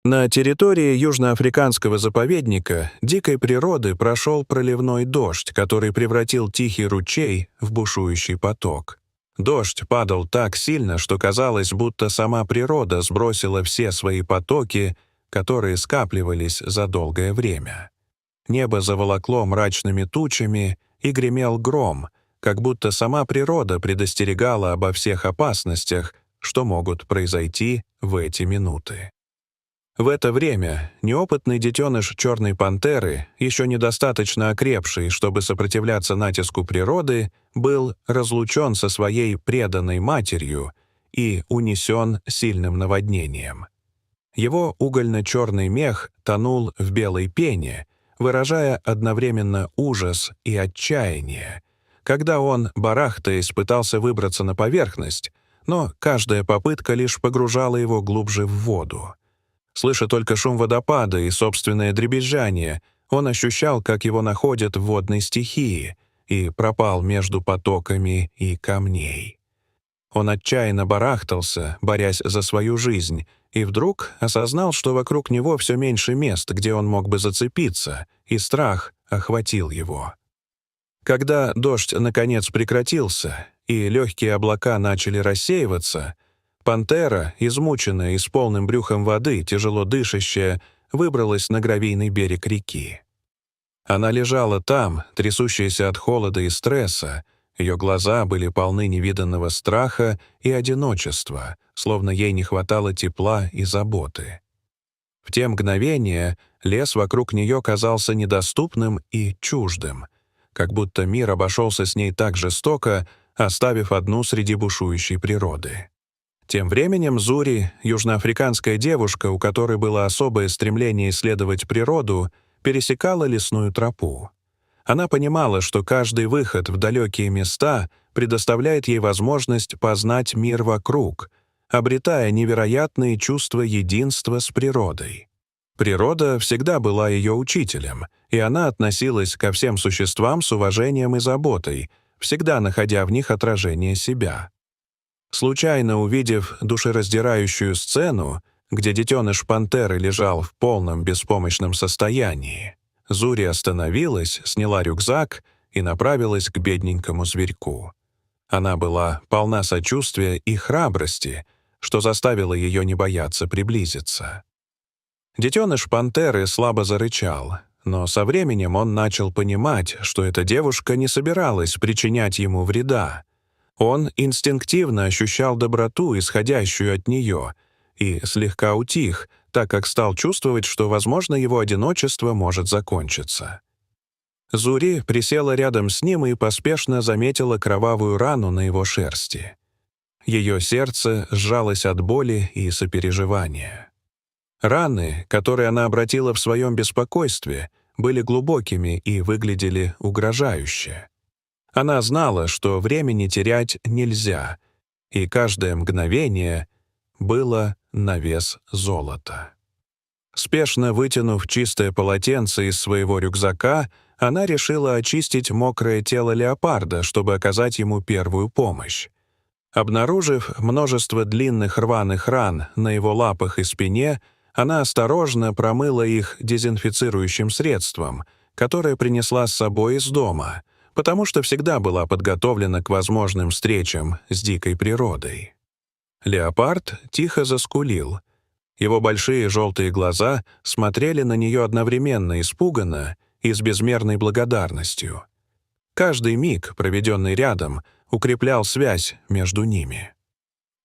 На территории южноафриканского заповедника дикой природы прошел проливной дождь, который превратил тихий ручей в бушующий поток. Дождь падал так сильно, что казалось, будто сама природа сбросила все свои потоки, которые скапливались за долгое время. Небо заволокло мрачными тучами, и гремел гром, как будто сама природа предостерегала обо всех опасностях, что могут произойти в эти минуты. В это время неопытный детеныш черной пантеры, еще недостаточно окрепший, чтобы сопротивляться натиску природы, был разлучен со своей преданной матерью и унесен сильным наводнением. Его угольно-черный мех тонул в белой пене, выражая одновременно ужас и отчаяние, когда он, барахтаясь, пытался выбраться на поверхность, но каждая попытка лишь погружала его глубже в воду. Слыша только шум водопада и собственное дребезжание, он ощущал, как его находят в водной стихии, и пропал между потоками и камней. Он отчаянно барахтался, борясь за свою жизнь, и вдруг осознал, что вокруг него все меньше мест, где он мог бы зацепиться, и страх охватил его. Когда дождь наконец прекратился, и легкие облака начали рассеиваться, пантера, измученная и с полным брюхом воды, тяжело дышащая, выбралась на гравийный берег реки. Она лежала там, трясущаяся от холода и стресса, ее глаза были полны невиданного страха и одиночества, словно ей не хватало тепла и заботы. В те мгновения лес вокруг нее казался недоступным и чуждым, как будто мир обошелся с ней так жестоко, оставив одну среди бушующей природы. Тем временем Зури, южноафриканская девушка, у которой было особое стремление исследовать природу, пересекала лесную тропу. Она понимала, что каждый выход в далекие места предоставляет ей возможность познать мир вокруг, обретая невероятные чувства единства с природой. Природа всегда была ее учителем, и она относилась ко всем существам с уважением и заботой, всегда находя в них отражение себя. Случайно увидев душераздирающую сцену, где детеныш пантеры лежал в полном беспомощном состоянии, Зури остановилась, сняла рюкзак и направилась к бедненькому зверьку. Она была полна сочувствия и храбрости, что заставило ее не бояться приблизиться. Детеныш пантеры слабо зарычал, но со временем он начал понимать, что эта девушка не собиралась причинять ему вреда. Он инстинктивно ощущал доброту, исходящую от нее, и слегка утих, так как стал чувствовать, что, возможно, его одиночество может закончиться. Зури присела рядом с ним и поспешно заметила кровавую рану на его шерсти. Ее сердце сжалось от боли и сопереживания. Раны, которые она обратила в своем беспокойстве, были глубокими и выглядели угрожающе. Она знала, что времени терять нельзя, и каждое мгновение было на вес золота. Спешно вытянув чистое полотенце из своего рюкзака, она решила очистить мокрое тело леопарда, чтобы оказать ему первую помощь. Обнаружив множество длинных рваных ран на его лапах и спине, она осторожно промыла их дезинфицирующим средством, которое принесла с собой из дома, потому что всегда была подготовлена к возможным встречам с дикой природой. Леопард тихо заскулил. Его большие желтые глаза смотрели на нее одновременно испуганно и с безмерной благодарностью. Каждый миг, проведенный рядом, укреплял связь между ними.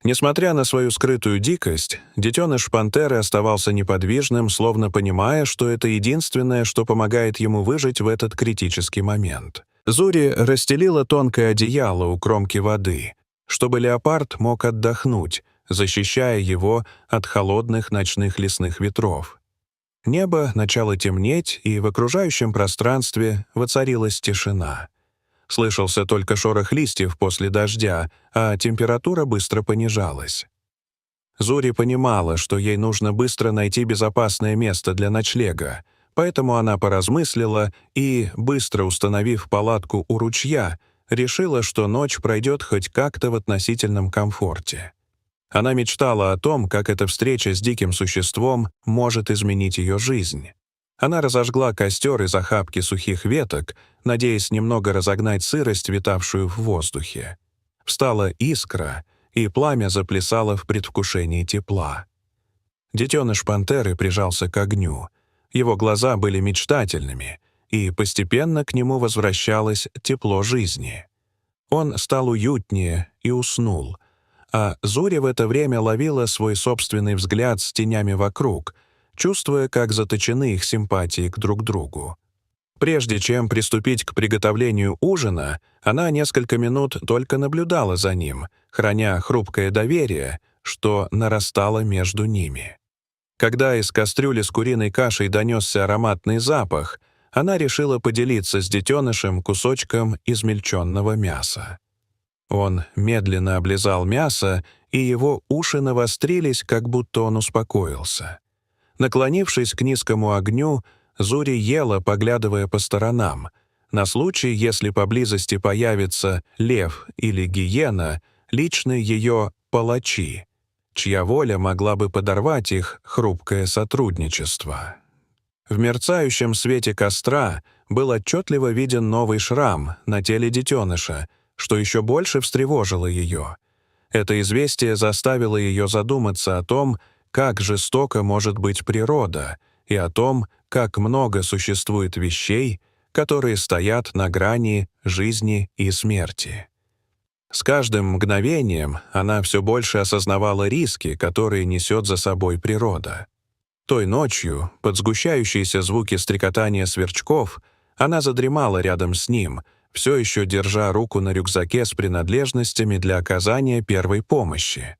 Несмотря на свою скрытую дикость, детеныш пантеры оставался неподвижным, словно понимая, что это единственное, что помогает ему выжить в этот критический момент. Зури расстелила тонкое одеяло у кромки воды, чтобы леопард мог отдохнуть, защищая его от холодных ночных лесных ветров. Небо начало темнеть, и в окружающем пространстве воцарилась тишина. Слышался только шорох листьев после дождя, а температура быстро понижалась. Зури понимала, что ей нужно быстро найти безопасное место для ночлега, поэтому она поразмыслила и, быстро установив палатку у ручья, решила, что ночь пройдет хоть как-то в относительном комфорте. Она мечтала о том, как эта встреча с диким существом может изменить ее жизнь. Она разожгла костер из охапки сухих веток, надеясь немного разогнать сырость, витавшую в воздухе. Встала искра, и пламя заплясало в предвкушении тепла. Детеныш пантеры прижался к огню. Его глаза были мечтательными, и постепенно к нему возвращалось тепло жизни. Он стал уютнее и уснул, а Зури в это время ловила свой собственный взгляд с тенями вокруг, чувствуя, как заточены их симпатии к друг другу. Прежде чем приступить к приготовлению ужина, она несколько минут только наблюдала за ним, храня хрупкое доверие, что нарастало между ними. Когда из кастрюли с куриной кашей донесся ароматный запах, она решила поделиться с детенышем кусочком измельченного мяса. Он медленно облизал мясо, и его уши навострились, как будто он успокоился. Наклонившись к низкому огню, Зури ела, поглядывая по сторонам, на случай, если поблизости появится лев или гиена, личные ее палачи, чья воля могла бы подорвать их хрупкое сотрудничество. В мерцающем свете костра был отчетливо виден новый шрам на теле детеныша, что еще больше встревожило ее. Это известие заставило ее задуматься о том, как жестока может быть природа, и о том, как много существует вещей, которые стоят на грани жизни и смерти. С каждым мгновением она все больше осознавала риски, которые несет за собой природа. Той ночью, под сгущающиеся звуки стрекотания сверчков, она задремала рядом с ним, все еще держа руку на рюкзаке с принадлежностями для оказания первой помощи.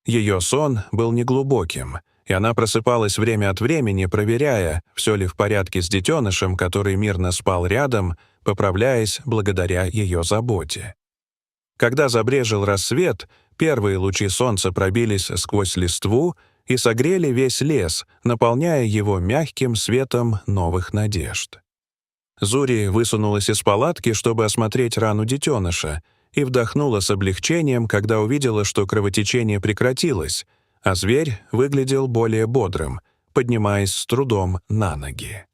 Ее сон был неглубоким, и она просыпалась время от времени, проверяя, все ли в порядке с детенышем, который мирно спал рядом, поправляясь благодаря ее заботе. Когда забрежил рассвет, первые лучи солнца пробились сквозь листву и согрели весь лес, наполняя его мягким светом новых надежд. Зури высунулась из палатки, чтобы осмотреть рану детеныша, и вдохнула с облегчением, когда увидела, что кровотечение прекратилось, а зверь выглядел более бодрым, поднимаясь с трудом на ноги.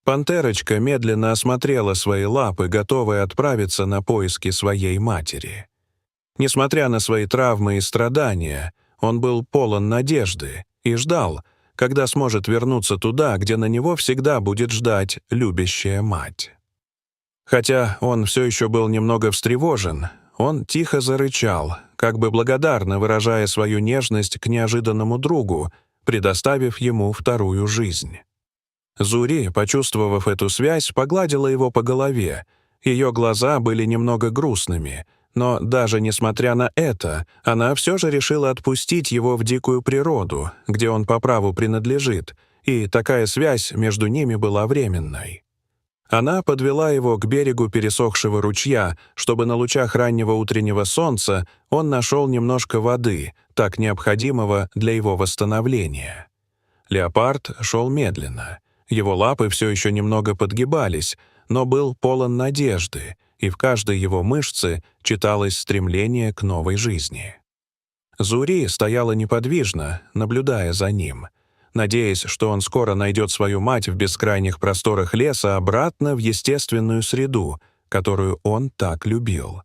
Пантерочка медленно осмотрела свои лапы, готовая отправиться на поиски своей матери. Несмотря на свои травмы и страдания, он был полон надежды и ждал, когда сможет вернуться туда, где на него всегда будет ждать любящая мать. Хотя он все еще был немного встревожен, он тихо зарычал, как бы благодарно выражая свою нежность к неожиданному другу, предоставив ему вторую жизнь. Зури, почувствовав эту связь, погладила его по голове. Ее глаза были немного грустными, но даже несмотря на это, она все же решила отпустить его в дикую природу, где он по праву принадлежит, и такая связь между ними была временной. Она подвела его к берегу пересохшего ручья, чтобы на лучах раннего утреннего солнца он нашел немножко воды, так необходимого для его восстановления. Леопард шел медленно. Его лапы все еще немного подгибались, но был полон надежды, и в каждой его мышце читалось стремление к новой жизни. Зури стояла неподвижно, наблюдая за ним, надеясь, что он скоро найдет свою мать в бескрайних просторах леса обратно в естественную среду, которую он так любил.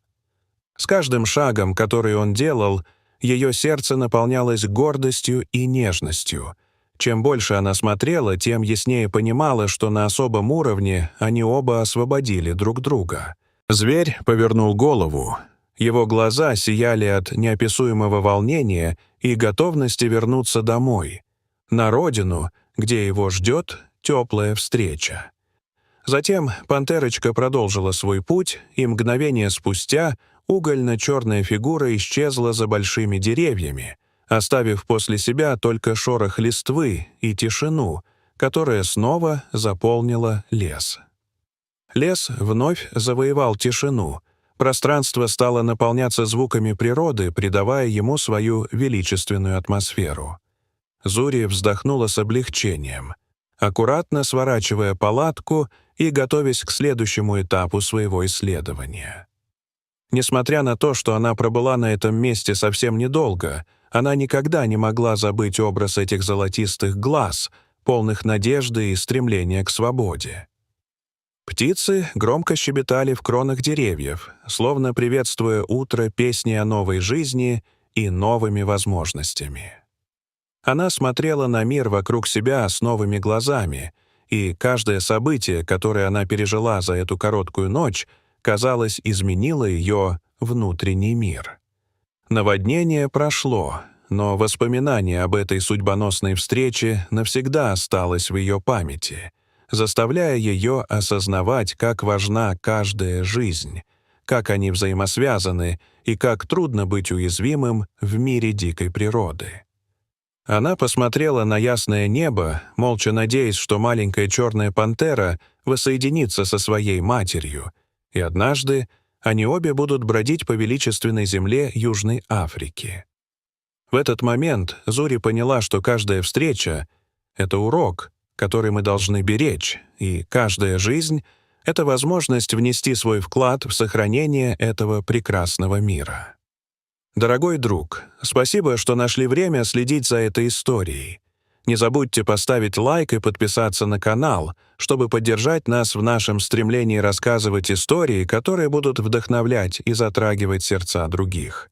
С каждым шагом, который он делал, ее сердце наполнялось гордостью и нежностью. Чем больше она смотрела, тем яснее понимала, что на особом уровне они оба освободили друг друга. Зверь повернул голову. Его глаза сияли от неописуемого волнения и готовности вернуться домой, на родину, где его ждет теплая встреча. Затем пантерочка продолжила свой путь, и мгновение спустя угольно-черная фигура исчезла за большими деревьями, оставив после себя только шорох листвы и тишину, которая снова заполнила лес. Лес вновь завоевал тишину. Пространство стало наполняться звуками природы, придавая ему свою величественную атмосферу. Зури вздохнула с облегчением, аккуратно сворачивая палатку и готовясь к следующему этапу своего исследования. Несмотря на то, что она пробыла на этом месте совсем недолго, Она никогда не могла забыть образ этих золотистых глаз, полных надежды и стремления к свободе. Птицы громко щебетали в кронах деревьев, словно приветствуя утро песней о новой жизни и новыми возможностями. Она смотрела на мир вокруг себя с новыми глазами, и каждое событие, которое она пережила за эту короткую ночь, казалось, изменило ее внутренний мир. Наводнение прошло, но воспоминание об этой судьбоносной встрече навсегда осталось в ее памяти, заставляя ее осознавать, как важна каждая жизнь, как они взаимосвязаны и как трудно быть уязвимым в мире дикой природы. Она посмотрела на ясное небо, молча надеясь, что маленькая черная пантера воссоединится со своей матерью, и однажды они обе будут бродить по величественной земле Южной Африки. В этот момент Зури поняла, что каждая встреча — это урок, который мы должны беречь, и каждая жизнь — это возможность внести свой вклад в сохранение этого прекрасного мира. Дорогой друг, спасибо, что нашли время следить за этой историей. Не забудьте поставить лайк и подписаться на канал, чтобы поддержать нас в нашем стремлении рассказывать истории, которые будут вдохновлять и затрагивать сердца других.